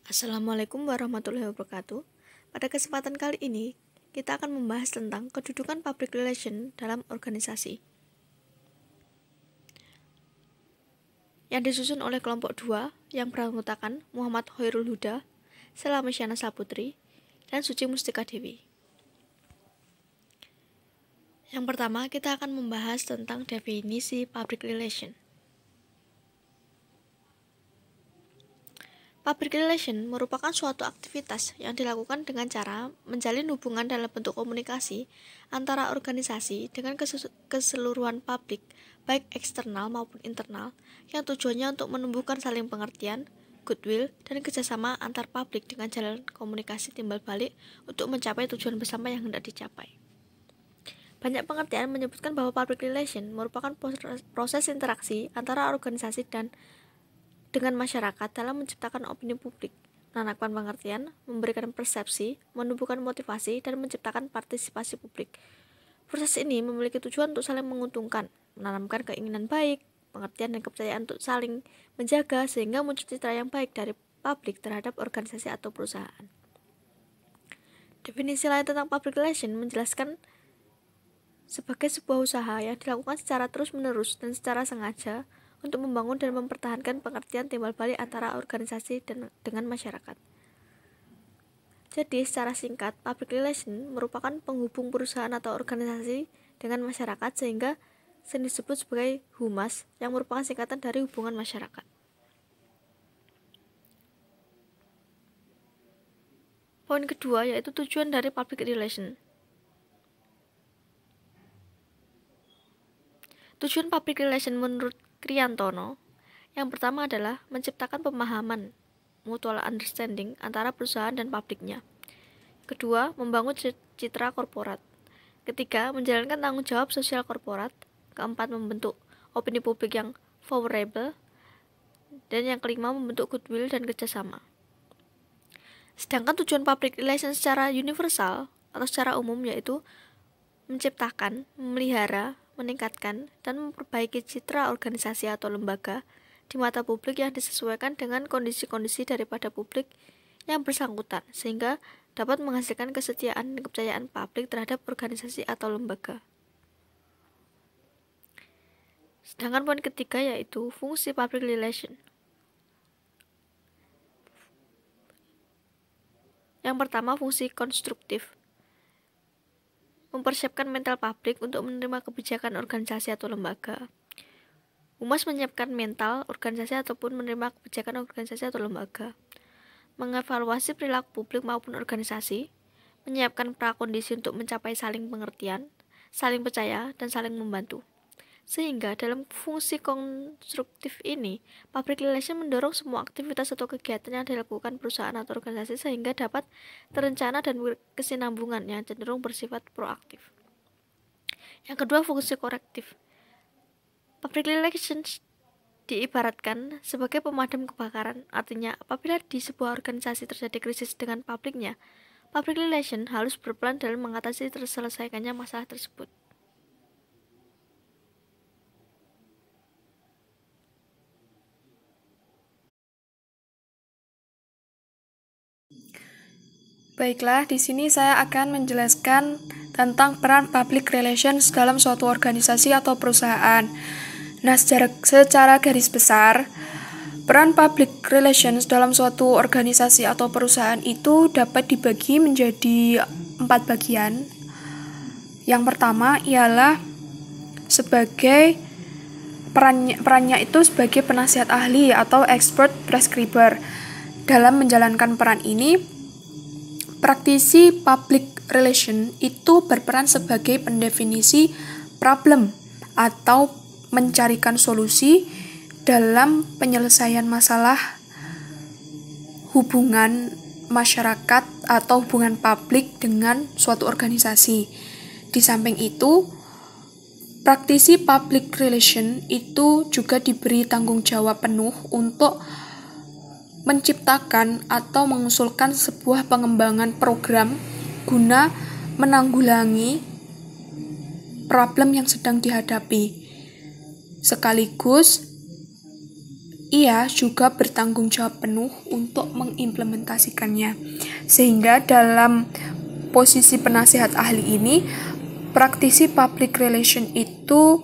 Assalamualaikum warahmatullahi wabarakatuh. Pada kesempatan kali ini, kita akan membahas tentang kedudukan public relation dalam organisasi. Yang disusun oleh kelompok 2 yang beranggotakan Muhammad Khairul Huda, Sela Mesyana Saputri, dan Suci Mustika Dewi. Yang pertama, kita akan membahas tentang definisi public relation. Public relation merupakan suatu aktivitas yang dilakukan dengan cara menjalin hubungan dalam bentuk komunikasi antara organisasi dengan keseluruhan publik, baik eksternal maupun internal, yang tujuannya untuk menumbuhkan saling pengertian, goodwill, dan kerjasama antar publik dengan jalan komunikasi timbal balik untuk mencapai tujuan bersama yang hendak dicapai. Banyak pengertian menyebutkan bahwa public relation merupakan proses interaksi antara organisasi dengan masyarakat dalam menciptakan opini publik, menanamkan pengertian, memberikan persepsi, menumbuhkan motivasi, dan menciptakan partisipasi publik. Proses ini memiliki tujuan untuk saling menguntungkan, menanamkan keinginan baik, pengertian dan kepercayaan untuk saling menjaga sehingga muncul citra yang baik dari publik terhadap organisasi atau perusahaan. Definisi lain tentang public relation menjelaskan sebagai sebuah usaha yang dilakukan secara terus-menerus dan secara sengaja untuk membangun dan mempertahankan pengertian timbal balik antara organisasi dengan masyarakat. Jadi, secara singkat, public relation merupakan penghubung perusahaan atau organisasi dengan masyarakat sehingga disebut sebagai humas yang merupakan singkatan dari hubungan masyarakat. Poin kedua yaitu tujuan dari public relation. Tujuan public relation menurut Kriantono, yang pertama adalah menciptakan pemahaman, mutual understanding antara perusahaan dan publiknya. Kedua, membangun citra korporat. Ketiga, menjalankan tanggung jawab sosial korporat. Keempat, membentuk opini publik yang favorable. Dan yang kelima, membentuk goodwill dan kerjasama. Sedangkan tujuan public relation secara universal atau secara umum yaitu menciptakan, memelihara, meningkatkan, dan memperbaiki citra organisasi atau lembaga di mata publik yang disesuaikan dengan kondisi-kondisi daripada publik yang bersangkutan, sehingga dapat menghasilkan kesetiaan dan kepercayaan publik terhadap organisasi atau lembaga. Sedangkan poin ketiga yaitu fungsi public relation. Yang pertama, fungsi konstruktif. Mempersiapkan mental publik untuk menerima kebijakan organisasi atau lembaga. Humas menyiapkan mental organisasi ataupun menerima kebijakan organisasi atau lembaga. Mengevaluasi perilaku publik maupun organisasi. Menyiapkan prakondisi untuk mencapai saling pengertian, saling percaya, dan saling membantu. Sehingga dalam fungsi konstruktif ini, public relation mendorong semua aktivitas atau kegiatan yang dilakukan perusahaan atau organisasi sehingga dapat terencana dan berkesinambungan yang cenderung bersifat proaktif. Yang kedua, fungsi korektif. Public relations diibaratkan sebagai pemadam kebakaran, artinya apabila di sebuah organisasi terjadi krisis dengan publiknya, public relation harus berperan dalam mengatasi terselesaikannya masalah tersebut. Baiklah, di sini saya akan menjelaskan tentang peran public relations dalam suatu organisasi atau perusahaan. Nah, secara garis besar, peran public relations dalam suatu organisasi atau perusahaan itu dapat dibagi menjadi 4 bagian. Yang pertama ialah sebagai perannya itu sebagai penasihat ahli atau expert prescriber. Dalam menjalankan peran ini, praktisi public relation itu berperan sebagai pendefinisi problem atau mencarikan solusi dalam penyelesaian masalah hubungan masyarakat atau hubungan publik dengan suatu organisasi. Di samping itu, praktisi public relation itu juga diberi tanggung jawab penuh untuk menciptakan atau mengusulkan sebuah pengembangan program guna menanggulangi problem yang sedang dihadapi, sekaligus ia juga bertanggung jawab penuh untuk mengimplementasikannya. Sehingga dalam posisi penasihat ahli ini, praktisi public relation itu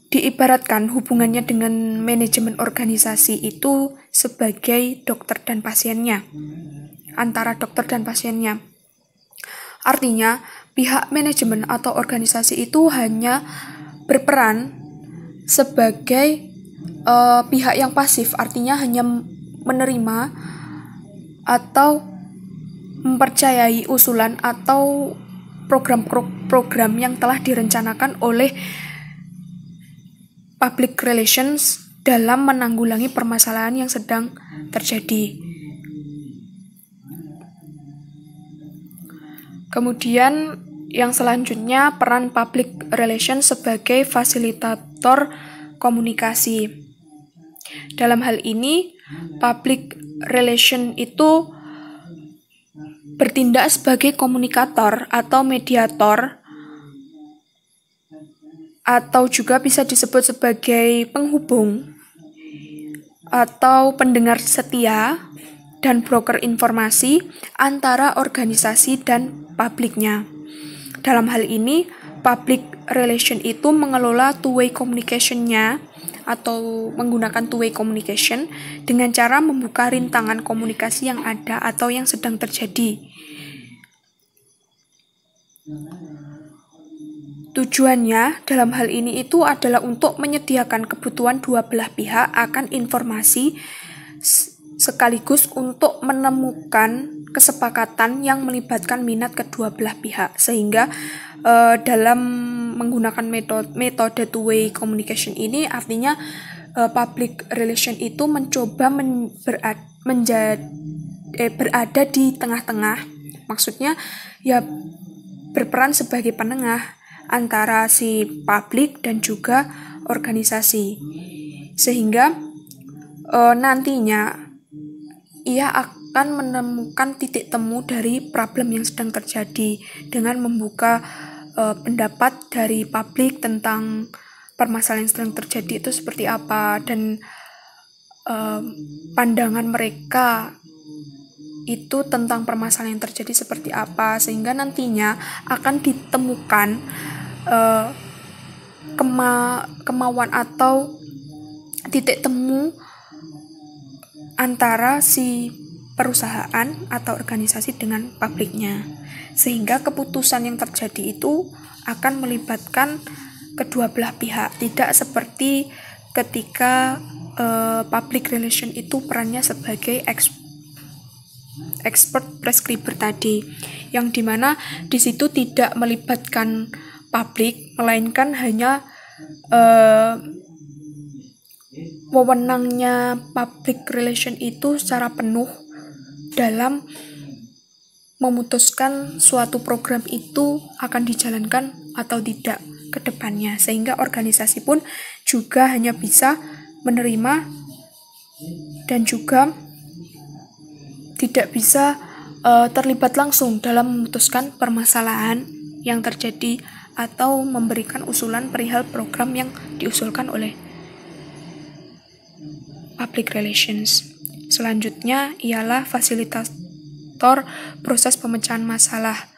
diibaratkan hubungannya dengan manajemen organisasi itu sebagai dokter dan pasiennya, antara dokter dan pasiennya. Artinya, pihak manajemen atau organisasi itu hanya berperan sebagai pihak yang pasif, artinya hanya menerima atau mempercayai usulan atau program-program yang telah direncanakan oleh public relations dalam menanggulangi permasalahan yang sedang terjadi. Kemudian yang selanjutnya, peran public relations sebagai fasilitator komunikasi. Dalam hal ini, public relation itu bertindak sebagai komunikator atau mediator, atau juga bisa disebut sebagai penghubung atau pendengar setia dan broker informasi antara organisasi dan publiknya. Dalam hal ini, public relation itu mengelola two-way communication-nya atau menggunakan two-way communication dengan cara membuka rintangan komunikasi yang ada atau yang sedang terjadi. Tujuannya dalam hal ini itu adalah untuk menyediakan kebutuhan dua belah pihak akan informasi sekaligus untuk menemukan kesepakatan yang melibatkan minat kedua belah pihak, sehingga dalam menggunakan metode two-way communication ini artinya public relation itu mencoba berada di tengah-tengah, maksudnya ya berperan sebagai penengah antara si publik dan juga organisasi, sehingga nantinya ia akan menemukan titik temu dari problem yang sedang terjadi dengan membuka pendapat dari publik tentang permasalahan yang sedang terjadi itu seperti apa, dan pandangan mereka itu tentang permasalahan yang terjadi seperti apa, sehingga nantinya akan ditemukan kemauan atau titik temu antara si perusahaan atau organisasi dengan publiknya, sehingga keputusan yang terjadi itu akan melibatkan kedua belah pihak, tidak seperti ketika public relation itu perannya sebagai expert prescriber tadi, yang dimana di situ tidak melibatkan publik, melainkan hanya wewenangnya public relation itu secara penuh dalam memutuskan suatu program itu akan dijalankan atau tidak ke depannya, sehingga organisasi pun juga hanya bisa menerima dan juga tidak bisa terlibat langsung dalam memutuskan permasalahan yang terjadi atau memberikan usulan perihal program yang diusulkan oleh public relations. Selanjutnya ialah fasilitator proses pemecahan masalah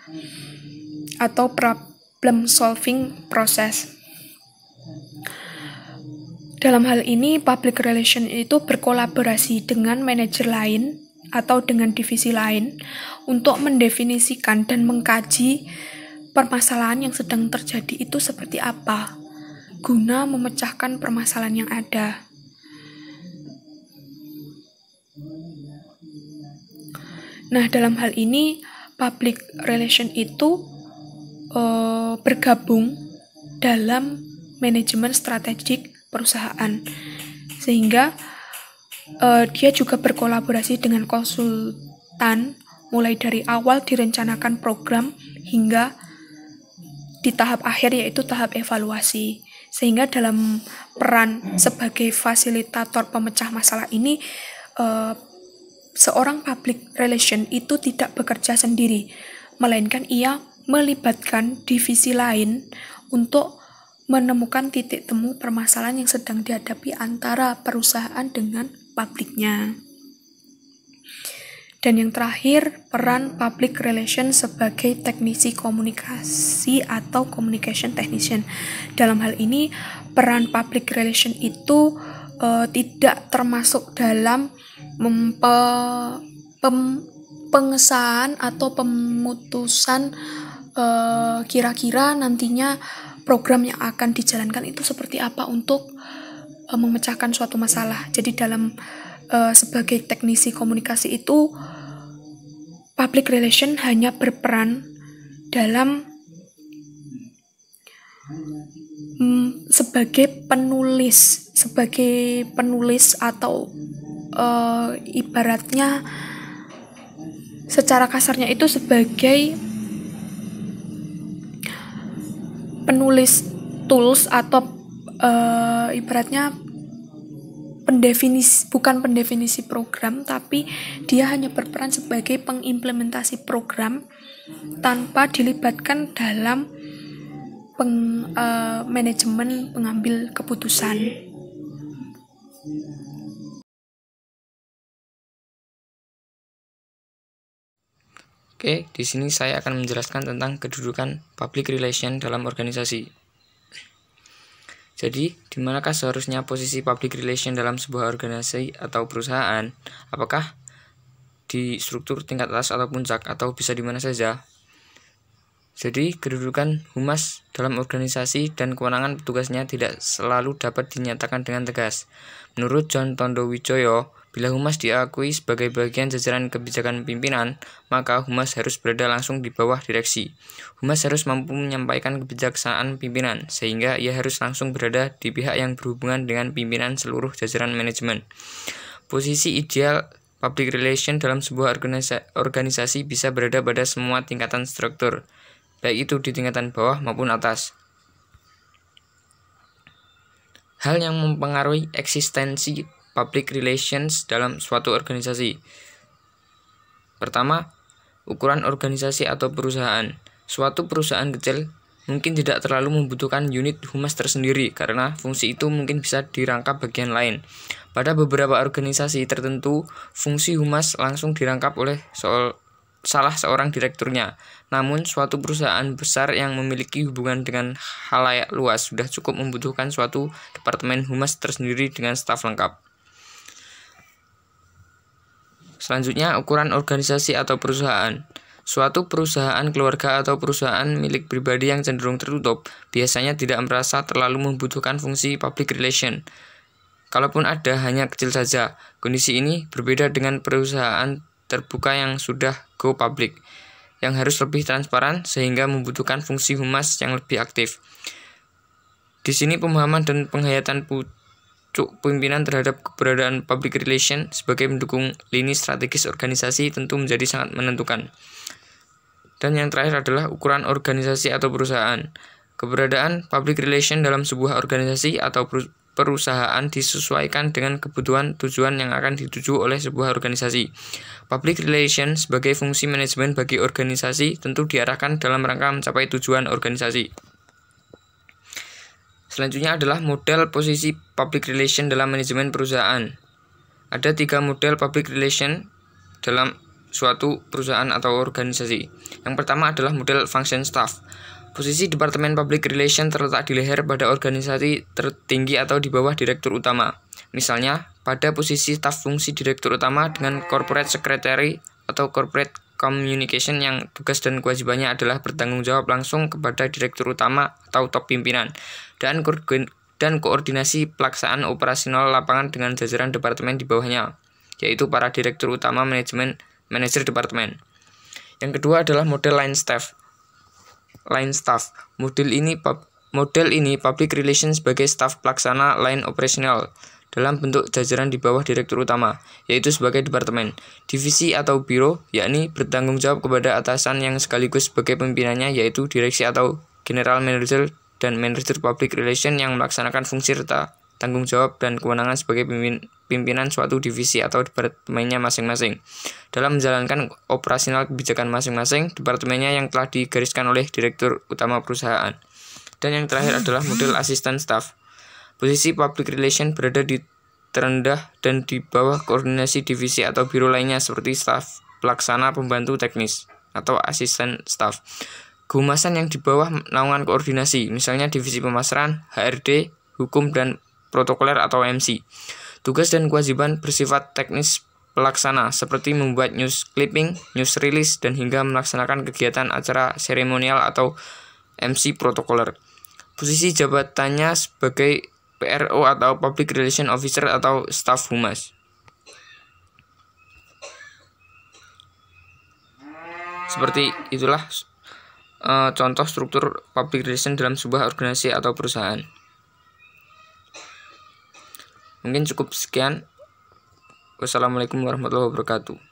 atau problem solving process. Dalam hal ini, public relation itu berkolaborasi dengan manajer lain atau dengan divisi lain untuk mendefinisikan dan mengkaji permasalahan yang sedang terjadi itu seperti apa, guna memecahkan permasalahan yang ada. Nah, dalam hal ini, public relation itu bergabung dalam manajemen strategik perusahaan, sehingga dia juga berkolaborasi dengan konsultan mulai dari awal direncanakan program hingga di tahap akhir, yaitu tahap evaluasi. Sehingga dalam peran sebagai fasilitator pemecah masalah ini, seorang public relation itu tidak bekerja sendiri, melainkan ia melibatkan divisi lain untuk menemukan titik temu permasalahan yang sedang dihadapi antara perusahaan dengan publiknya. Dan yang terakhir, peran public relation sebagai teknisi komunikasi atau communication technician. Dalam hal ini, peran public relation itu tidak termasuk dalam pengesahan atau pemutusan kira-kira nantinya program yang akan dijalankan itu seperti apa untuk memecahkan suatu masalah. Jadi dalam sebagai teknisi komunikasi itu, public relation hanya berperan dalam sebagai penulis atau ibaratnya secara kasarnya itu sebagai penulis tools atau ibaratnya bukan pendefinisi program, tapi dia hanya berperan sebagai pengimplementasi program tanpa dilibatkan dalam manajemen pengambil keputusan. Oke, di sini saya akan menjelaskan tentang kedudukan public relation dalam organisasi. Jadi, di manakah seharusnya posisi public relation dalam sebuah organisasi atau perusahaan? Apakah di struktur tingkat atas atau puncak, atau bisa di mana saja? Jadi, kedudukan humas dalam organisasi dan kewenangan petugasnya tidak selalu dapat dinyatakan dengan tegas. Menurut John Tondo Wijoyo, bila humas diakui sebagai bagian jajaran kebijakan pimpinan, maka humas harus berada langsung di bawah direksi. Humas harus mampu menyampaikan kebijaksanaan pimpinan, sehingga ia harus langsung berada di pihak yang berhubungan dengan pimpinan seluruh jajaran manajemen. Posisi ideal public relation dalam sebuah organisasi bisa berada pada semua tingkatan struktur, baik itu di tingkatan bawah maupun atas. Hal yang mempengaruhi eksistensi public relations dalam suatu organisasi. Pertama, ukuran organisasi atau perusahaan. Suatu perusahaan kecil mungkin tidak terlalu membutuhkan unit humas tersendiri karena fungsi itu mungkin bisa dirangkap bagian lain. Pada beberapa organisasi tertentu, fungsi humas langsung dirangkap oleh salah seorang direkturnya. Namun, suatu perusahaan besar yang memiliki hubungan dengan khalayak luas sudah cukup membutuhkan suatu departemen humas tersendiri dengan staf lengkap. Selanjutnya, ukuran organisasi atau perusahaan. Suatu perusahaan keluarga atau perusahaan milik pribadi yang cenderung tertutup biasanya tidak merasa terlalu membutuhkan fungsi public relation. Kalaupun ada, hanya kecil saja. Kondisi ini berbeda dengan perusahaan terbuka yang sudah go public, yang harus lebih transparan sehingga membutuhkan fungsi humas yang lebih aktif. Di sini pemahaman dan penghayatan pimpinan terhadap keberadaan public relation sebagai mendukung lini strategis organisasi tentu menjadi sangat menentukan. Dan yang terakhir adalah ukuran organisasi atau perusahaan. Keberadaan public relation dalam sebuah organisasi atau perusahaan disesuaikan dengan kebutuhan tujuan yang akan dituju oleh sebuah organisasi. Public relation sebagai fungsi manajemen bagi organisasi tentu diarahkan dalam rangka mencapai tujuan organisasi. Selanjutnya adalah model posisi public relation dalam manajemen perusahaan. Ada 3 model public relation dalam suatu perusahaan atau organisasi. Yang pertama adalah model function staff. Posisi Departemen Public Relation terletak di leher pada organisasi tertinggi atau di bawah direktur utama. Misalnya, pada posisi staf fungsi direktur utama dengan corporate secretary atau corporate communication yang tugas dan kewajibannya adalah bertanggung jawab langsung kepada direktur utama atau top pimpinan dan koordinasi pelaksanaan operasional lapangan dengan jajaran departemen di bawahnya, yaitu para direktur utama manajer departemen. Yang kedua adalah model line staff. Model ini public relations sebagai staf pelaksana line operasional dalam bentuk jajaran di bawah direktur utama, yaitu sebagai departemen, divisi atau biro, yakni bertanggung jawab kepada atasan yang sekaligus sebagai pimpinannya, yaitu direksi atau general manager dan manajer public relation yang melaksanakan fungsi serta tanggung jawab dan kewenangan sebagai pimpinan suatu divisi atau departemennya masing-masing dalam menjalankan operasional kebijakan masing-masing departemennya yang telah digariskan oleh direktur utama perusahaan. Dan yang terakhir adalah model asisten staff. Posisi public relation berada di terendah dan di bawah koordinasi divisi atau biro lainnya seperti staf pelaksana, pembantu teknis, atau asisten staff. Kehumasan yang di bawah naungan koordinasi, misalnya divisi pemasaran, HRD, hukum dan protokoler atau MC. Tugas dan kewajiban bersifat teknis pelaksana seperti membuat news clipping, news release, dan hingga melaksanakan kegiatan acara seremonial atau MC protokoler. Posisi jabatannya sebagai PRO atau Public Relation Officer atau Staff Humas. Seperti itulah contoh struktur public relation dalam sebuah organisasi atau perusahaan. Mungkin cukup sekian. Wassalamualaikum warahmatullahi wabarakatuh.